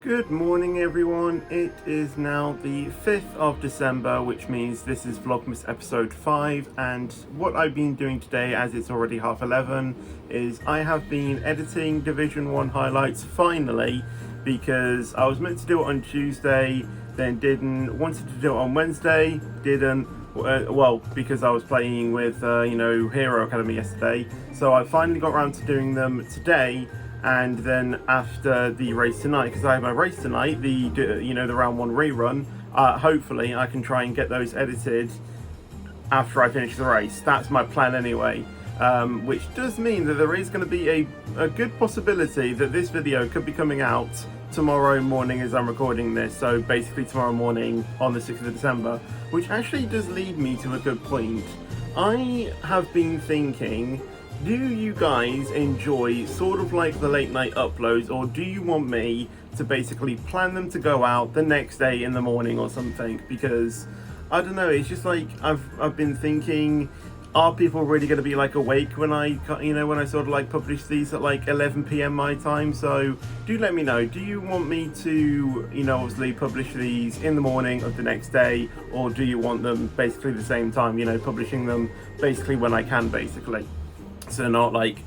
Good morning everyone, it is now the 5th of December, which means this is Vlogmas episode 5, and what I've been doing today, as it's already 11:30, is I have been editing Division 1 highlights finally, because I was meant to do it on Tuesday, then didn't, wanted to do it on Wednesday, didn't, well, because I was playing with, Hero Academy yesterday, so I finally got around to doing them today. And then after the race tonight, because I have my race tonight, the round 1 rerun, hopefully I can try and get those edited after I finish the race. That's my plan anyway, which does mean that there is going to be a good possibility that this video could be coming out tomorrow morning as I'm recording this, so basically tomorrow morning on the 6th of December, which actually does lead me to a good point. I have been thinking, do you guys enjoy sort of like the late night uploads, or do you want me to basically plan them to go out the next day in the morning or something? Because I don't know, it's just like I've been thinking, are people really going to be like awake when I sort of like publish these at like 11 PM my time? So do let me know, do you want me to obviously publish these in the morning of the next day, or do you want them basically the same time, publishing them basically when I can, basically? So not like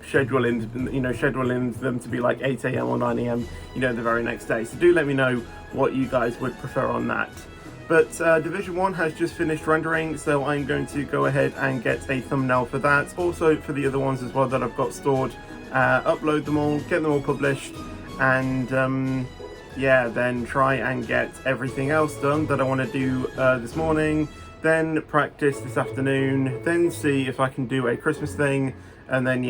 scheduling them to be like 8 AM or 9 AM, the very next day. So do let me know what you guys would prefer on that. But Division 1 has just finished rendering, so I'm going to go ahead and get a thumbnail for that. Also for the other ones as well that I've got stored, upload them all, get them all published, and then try and get everything else done that I want to do this morning. Then practice this afternoon, then see if I can do a Christmas thing, and then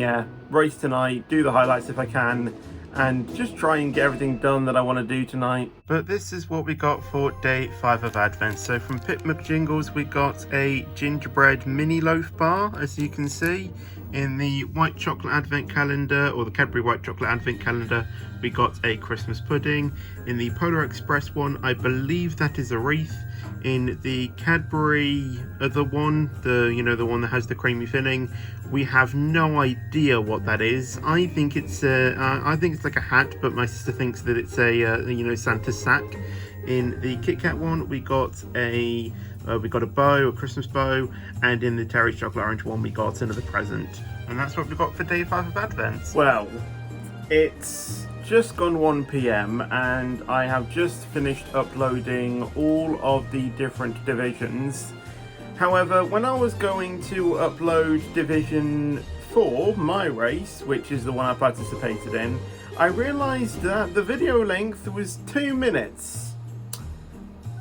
race tonight, do the highlights if I can, and just try and get everything done that I want to do tonight. But this is what we got for day 5 of Advent. So from Pip McJingles we got a gingerbread mini loaf bar, as you can see. In the white chocolate advent calendar, or the Cadbury white chocolate advent calendar, we got a Christmas pudding. In the Polar Express one, I believe that is a wreath. In the Cadbury other one, the one that has the creamy filling, we have no idea what that is. I think it's like a hat, but my sister thinks that it's a Santa's sack. In the Kit Kat one, we got a bow, a Christmas bow, and in the Terry's chocolate orange one, we got another present. And that's what we've got for day 5 of Advent. Well, it's just gone 1 PM and I have just finished uploading all of the different divisions. However, when I was going to upload Division 4, my race, which is the one I participated in, I realised that the video length was 2 minutes.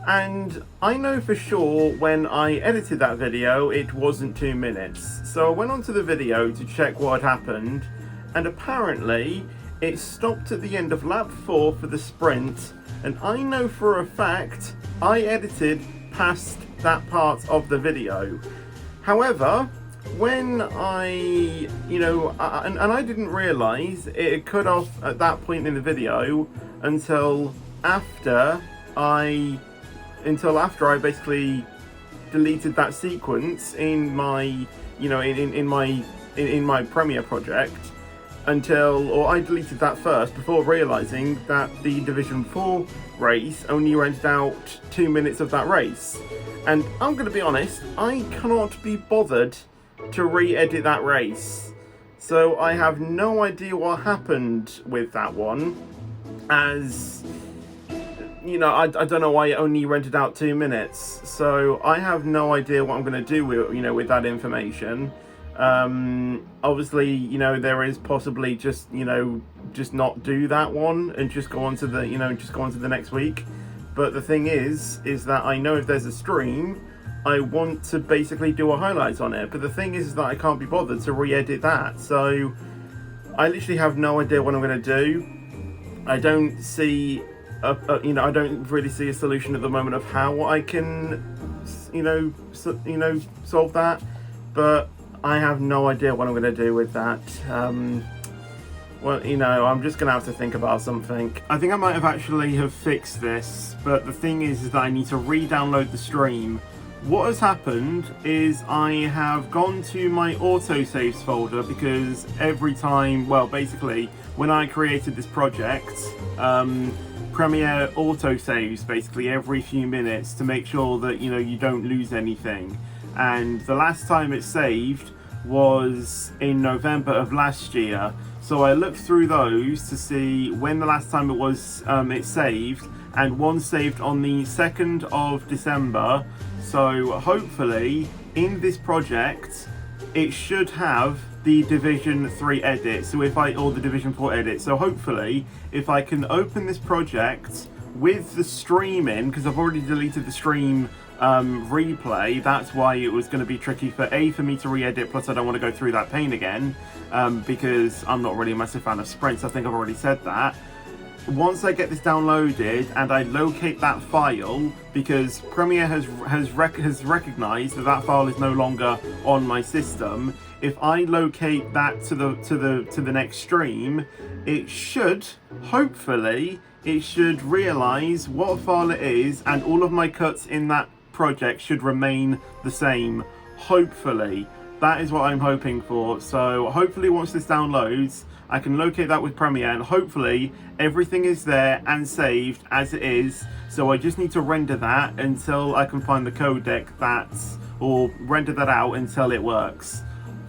And I know for sure when I edited that video it wasn't 2 minutes. So I went onto the video to check what had happened, and apparently it stopped at the end of lap 4 for the sprint, and I know for a fact I edited past that part of the video. However, when I didn't realise it had cut off at that point in the video until after I basically deleted that sequence in my in my Premiere project, or I deleted that first before realizing that the Division 4 race only rented out 2 minutes of that race. And I'm going to be honest, I cannot be bothered to re-edit that race. So I have no idea what happened with that one, as I don't know why it only rented out 2 minutes. So I have no idea what I'm going to do with that information. Obviously, there is possibly just not do that one and just go on to the next week. But the thing is that I know if there's a stream, I want to basically do a highlight on it. But the thing is that I can't be bothered to re-edit that. So I literally have no idea what I'm going to do. I don't see I don't really see a solution at the moment of how I can solve that, but I have no idea what I'm going to do with that. Well, I'm just going to have to think about something. I think I might have actually fixed this, but the thing is that I need to re-download the stream. What has happened is I have gone to my autosaves folder, because every time, well, basically when I created this project, Premiere auto saves basically every few minutes to make sure that you don't lose anything. And the last time it saved was in November of last year. So I looked through those to see when the last time it saved, and one saved on the 2nd of December. So hopefully in this project it should have the Division 3 edit, or the Division 4 edit. So hopefully if I can open this project with the stream in, because I've already deleted the stream replay, that's why it was going to be tricky for me to re-edit, plus I don't want to go through that pain again, because I'm not really a massive fan of sprints. I think I've already said that. Once I get this downloaded and I locate that file, because Premiere has recognized that file is no longer on my system, if I locate that to the next stream, it should hopefully realize what file it is, and all of my cuts in that project should remain the same. Hopefully, that is what I'm hoping for. So hopefully once this downloads, I can locate that with Premiere, and hopefully everything is there and saved as it is. So I just need to render that until I can find the codec or render that out until it works.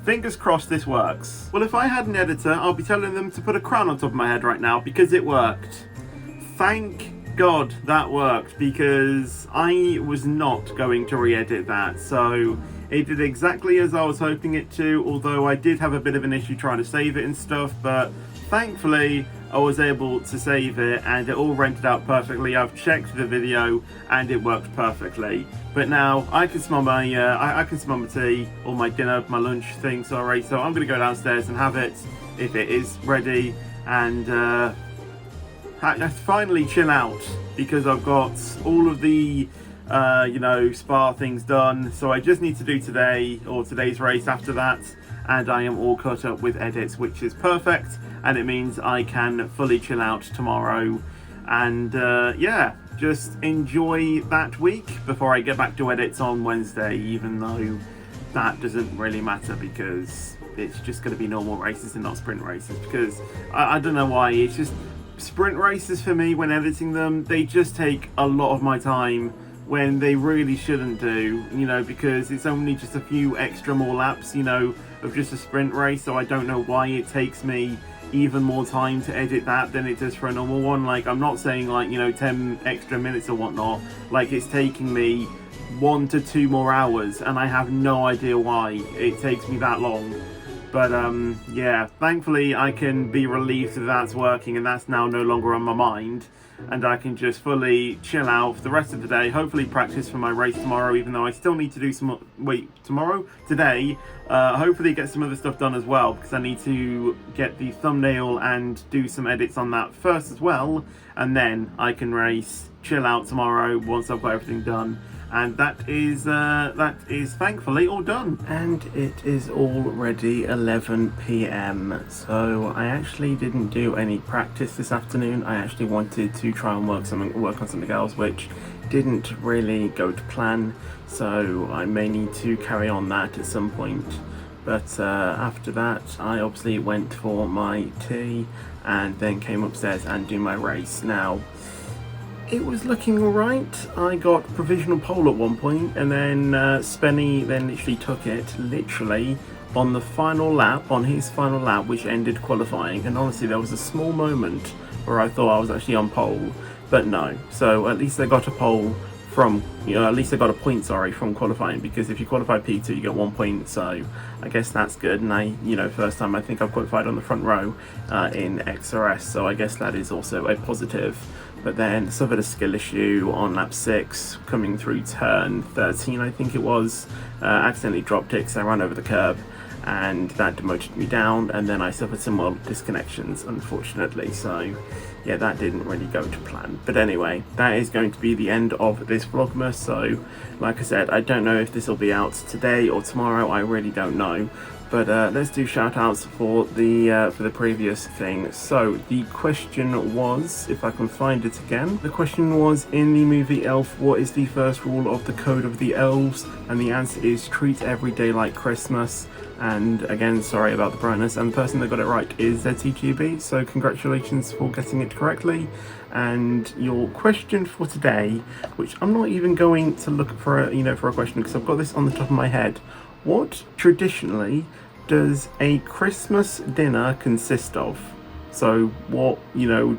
Fingers crossed this works. Well, if I had an editor, I'll be telling them to put a crown on top of my head right now, because it worked. Thank God that worked, because I was not going to re-edit that. So it did exactly as I was hoping it to, although I did have a bit of an issue trying to save it and stuff, but thankfully I was able to save it and it all rendered out perfectly. I've checked the video and it worked perfectly. But now I can smell my I can smell my tea, or my dinner, my lunch thing, sorry. So I'm gonna go downstairs and have it if it is ready, and I finally chill out, because I've got all of the spa things done. So I just need to do today's race after that, and I am all cut up with edits, which is perfect, and it means I can fully chill out tomorrow, and yeah, just enjoy that week before I get back to edits on Wednesday, even though that doesn't really matter, because it's just going to be normal races and not sprint races, because I don't know why, it's just sprint races for me, when editing them, they just take a lot of my time when they really shouldn't do, because it's only just a few extra more laps, of just a sprint race. So I don't know why it takes me even more time to edit that than it does for a normal one. Like, I'm not saying 10 extra minutes or whatnot, like it's taking me 1 to 2 more hours, and I have no idea why it takes me that long. But yeah, thankfully I can be relieved that that's working, and that's now no longer on my mind, and I can just fully chill out for the rest of the day, hopefully practice for my race tomorrow, even though I still need to do today, hopefully get some other stuff done as well, because I need to get the thumbnail and do some edits on that first as well, and then I can race, chill out tomorrow once I've got everything done. And that is thankfully all done. And it is already 11 PM. So I actually didn't do any practice this afternoon. I actually wanted to try and work on something else, which didn't really go to plan. So I may need to carry on that at some point. But after that, I obviously went for my tea and then came upstairs and do my race. Now, it was looking alright. I got provisional pole at one point, and then Spenny then literally took it, on the final lap, on his final lap, which ended qualifying. And honestly, there was a small moment where I thought I was actually on pole, but no. So at least I got a pole from, at least I got a point, from qualifying, because if you qualify P2, you get 1 point, so I guess that's good. And I, first time I think I've qualified on the front row in XRS, so I guess that is also a positive. But then suffered a skill issue on lap 6, coming through turn 13, I think it was. Accidentally dropped it because I ran over the curb, and that demoted me down, and then I suffered some more disconnections, unfortunately. So yeah, that didn't really go to plan. But anyway, that is going to be the end of this Vlogmas. So like I said, I don't know if this will be out today or tomorrow, I really don't know. But let's do shout outs for the previous thing. So the question was, if I can find it again, the question was, in the movie Elf, what is the first rule of the Code of the Elves? And the answer is treat every day like Christmas. And again, sorry about the brightness, and the person that got it right is ZTGB, so congratulations for getting it correctly. And your question for today, which I'm not even going to look for a question because I've got this on the top of my head. What traditionally does a Christmas dinner consist of? So what,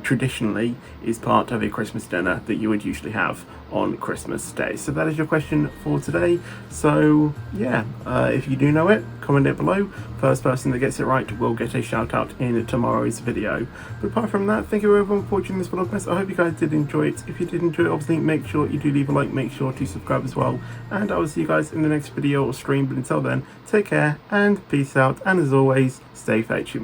traditionally is part of a Christmas dinner that you would usually have on Christmas Day? So that is your question for today. So yeah, if you do know it, comment it below. First person that gets it right will get a shout out in tomorrow's video. But apart from that, thank you everyone for watching this Vlogmas. I hope you guys did enjoy it. If you did enjoy it, obviously make sure you do leave a like, make sure to subscribe as well. And I will see you guys in the next video or stream. But until then, take care and peace out. And as always, stay Fetchy.